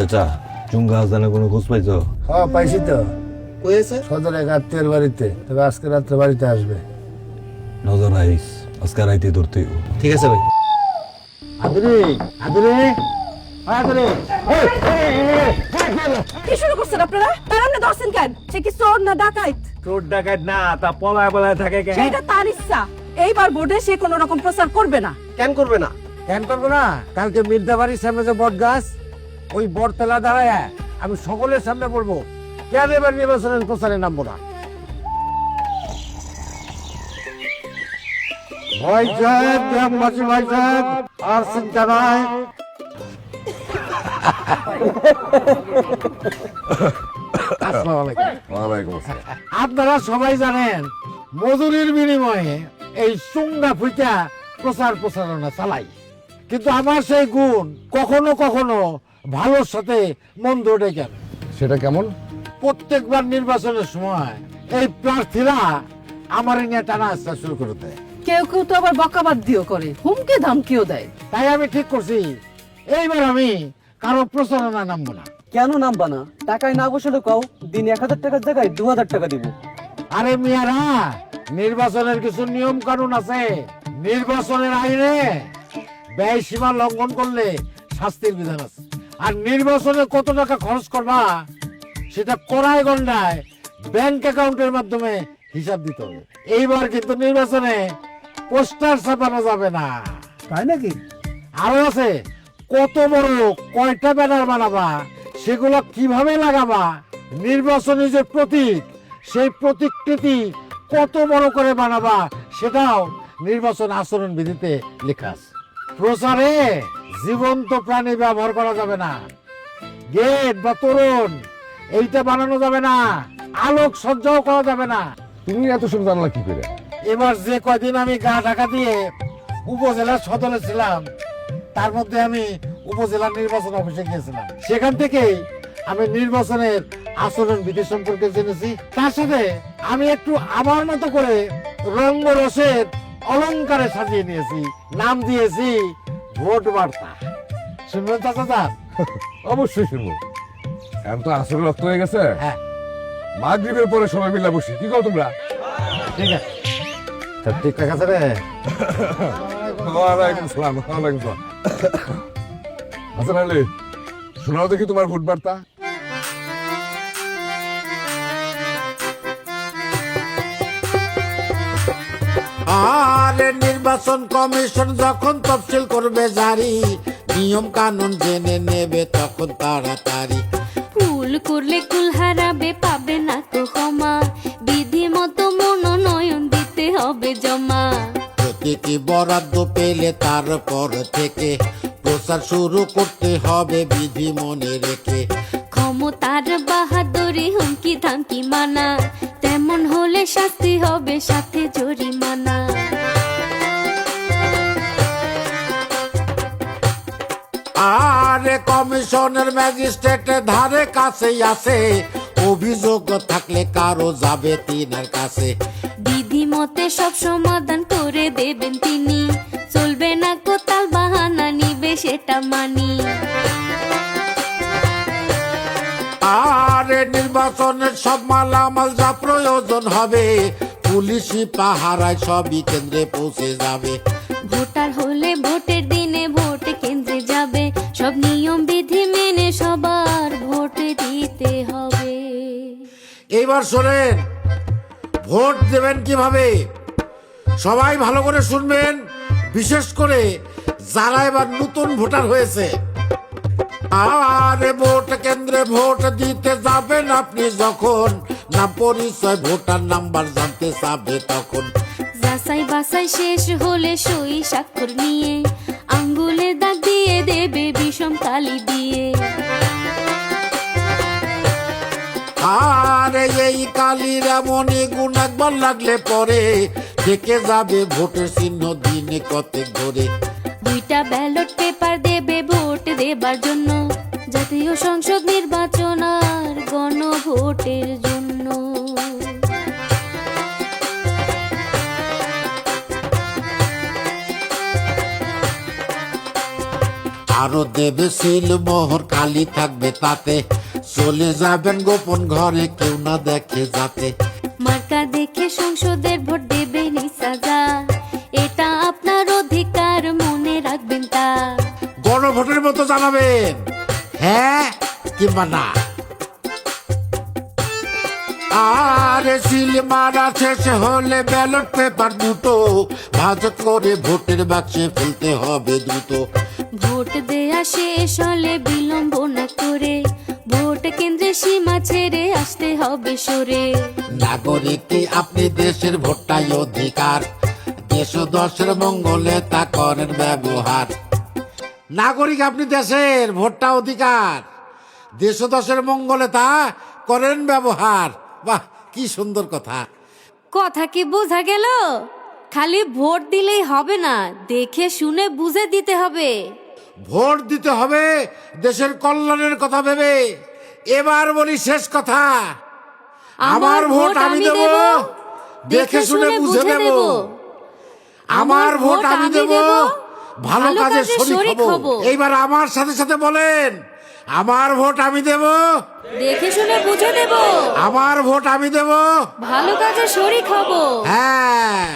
চাচা চুঙ্গা হাসানের কোনো খোঁজ পাইছো? হ্যাঁ পাইছি তো, কয়েছে সদর এক আত্মীয়ের বাড়িতে, তবে আজকে রাত্রে বাড়িতে আসবে। নজর আইস, আজকে রাইতে ধরতে হইব। ঠিক আছে ভাই। আদরে আদরে আদরে কি শুরু করছেন আপনারা? তার আপনি ধরছেন কেন? সে কি চোর না ডাকাইত? চোর ডাকাত না, তা পলায় পলায় থাকে কেন? সেটা তার ইচ্ছা। এইবার ভোটে সে কোনো রকম প্রচার করবে না। কেন করবে না? কেন করবো না? কালকে মির্জাবাড়ির সামনে যে বট গাছ, ওই বট তলা দাঁড়ায় আমি সকলের সামনে বলবো কেন এবার নির্বাচনের প্রচারে নামবো না। ভাই সাহেব, গ্রামবাসী ভাই সাহেব, আর চিন্তা নাই। আসসালামু আলাইকুম। আপনারা সবাই জানেন মজুরির বিনিময়ে এই চুঙ্গা ফুইটা প্রচার প্রচারণা চালাই, কিন্তু আমার সেই গুণ কখনো কখনো ভালোর সাথে মন্দ ডেকে। সেটা কেমন? প্রত্যেকবার নির্বাচনের সময় এই প্রার্থীরা আমার নিয়ে টানা আসতে শুরু করে দেয়। কেউ কেউ তো আবার বকাবাদ দিও করে, হুমকি ধামকিও দেয়। তাই আমি ঠিক করছি এইবার আমি কারো প্রচারণা নামবো না। কেন নামবা না? টাকায় না বসলে কও, দিন 1000 টাকার জায়গায় 2000 টাকা দিব। আরে মিয়ারা, নির্বাচনের কিছু নিয়ম কানুন আছে। নির্বাচনের আইনে ব্যয় সীমা লঙ্ঘন করলে শাস্তির বিধান আছে। আর নির্বাচনে কত টাকা খরচ করবা সেটা কড়াই গন্ডায় ব্যাংক অ্যাকাউন্টের মাধ্যমে হিসাব দিতে হবে। এইবার কিন্তু নির্বাচনে পোস্টার ছাপানো যাবে না। তাই নাকি? আরো আছে, কত বড় কয়টা ব্যানার বানাবা, সেগুলো কিভাবে লাগাবা, নির্বাচনী যে প্রতীক সেই প্রতীকটি কত বড় করে বানাবা সেটাও নির্বাচন আচরণ বিধিতে লেখা আছে। প্রচারে জীবন্ত প্রাণী ব্যবহার করা যাবে না, গেট বা তোরণ এইটা বানানো যাবে না, আলোক সজ্জাও করা যাবে না। তুমি এত সব জানলা কি করে? এবার যে কয়দিন আমি গা ঢাকা দিয়ে উপজেলার সদরে ছিলাম, তার মধ্যে আমি উপজেলা নির্বাচন অফিসে গিয়েছিলাম। সেখান থেকেই আমি নির্বাচনের আচরণ বিধি সম্পর্কে জেনেছি। তার সাথে আমি একটু আমার মতো করে রঙ্গ রসের অলংকারে সাজিয়ে নিয়েছি, নাম দিয়েছি ভোট বার্তা। শুনবেন চাচা? অবশ্যই শুনবো। এখন তো আসলে রক্ত হয়ে গেছে। হ্যাঁ মাগরিবের পরে সবাই মিলে বসি, কি কও তোমরা? ঠিক আছে, সব ঠিকঠাক আছে রে? ওয়ালাইকুম সালাম। ওয়ালাইকুম সালাম। হাসান আলী, শোনাও দেখি তোমার ভোট বার্তা। আর নির্বাচন কমিশন যখন তফসিল করবে জারি, নিয়ম কানুন জেনে নেবে তখন তাড়াতাড়ি। ভুল করলে কুল হারাবে, পাবে না তো ক্ষমা, বিধি মতো মনোনয়ন দিতে হবে জমা। প্রতিটি বরাদ্দ পেলে তারপর থেকে প্রচার শুরু করতে হবে বিধি মনে রেখে। ক্ষমতার বাহাদুরি হুমকি ধামকি মানা, তেমন হলে শাস্তি হবে সাথে জরিমানা। আর কমিশনের ম্যাজিস্ট্রেটের ধারে কাছেই আছে, অভিযোগ থাকলে কারো যাবে তিনার কাছে। বিধি মতে সব সমাধান করে দেবেন তিনি, চলবে না কোতাল বাহানা, নিবে সেটা মানি। আর নির্বাচনের সব মালামাল যা প্রয়োজন হবে, পুলিশি পাহারায় সবই কেন্দ্রে পৌঁছে যাবে। ভোটার হলে ভোটের দিনে ভোট কেন্দ্রে যাবে, সব নিয়ম বিধি মেনে সবার ভোট দিতে হবে। এইবার শোনেন, ভোট দেবেন কিভাবে সবাই ভালো করে শুনবেন, বিশেষ করে যারা এবার নতুন ভোটার হয়েছে। আরে ভোট কেন্দ্রে ভোট দিতে যাবেন আপনি যখন, না পরিচয় ভোটার নাম্বার জানতে চাবে তখন। যাচাই বাছাই শেষ হলে সই স্বাক্ষর নিয়ে, আঙ্গুলে দাগ দিয়ে দেবে বিষম কালি দিয়ে। আরে এই কালির এমনই গুণ একবার লাগলে পরে থেকে যাবে ভোটের চিহ্ন দিনে কতেক ধরে। 2টা ব্যালট পেপার দেবে ভোট দেবার জন্য, জাতীয় সংসদ নির্বাচন আর গণভোটের জন্য। আরো দেবে সিল মোহর কালি থাকবে তাতে চলে যাবেন গোপন ঘরে কেউ না দেখে যাতে মার্কা দেখে সংসদের ভোট দেবেন সাজা এটা আপনার অধিকার মনে রাখবেন তা গণভোটের মতো জানাবেন হ্যাঁ কিংবা না আরে সিল মারা শেষ হলে ব্যালট পেপার দুটো ভাঁজ করে ভোটের বাক্সে ফেলতে হবে দ্রুত ভোট দেয়া শেষ হলে বিলম্ব না করে ভোট কেন্দ্রে সীমা ছেড়ে আসতে হবে সরে নাগরিক আপনি দেশের ভোটটাই অধিকার দেশ ও দশের মঙ্গলে তা করেন ব্যবহার নাগরিক আপনি দেশের ভোটটা অধিকার দেশ ও দশের মঙ্গলে তা করেন ব্যবহার বাহ কি সুন্দর কথা কথা কি বোঝা গেল খালি ভোট দিলেই হবে না দেখে শুনে বুঝে দিতে হবে ভোট দিতে হবে দেশের কল্যাণের কথা ভেবে এবার বলি শেষ কথা আমার ভোট আমি দেব দেখে শুনে বুঝে দেব আমার ভোট আমি দেব ভালো কাজে শরীক হব এইবার আমার সাথে সাথে বলেন আমার ভোট আমি দেব দেখে শুনে বুঝে দেব আমার ভোট আমি দেব ভালো কাজে শরীক হব হ্যাঁ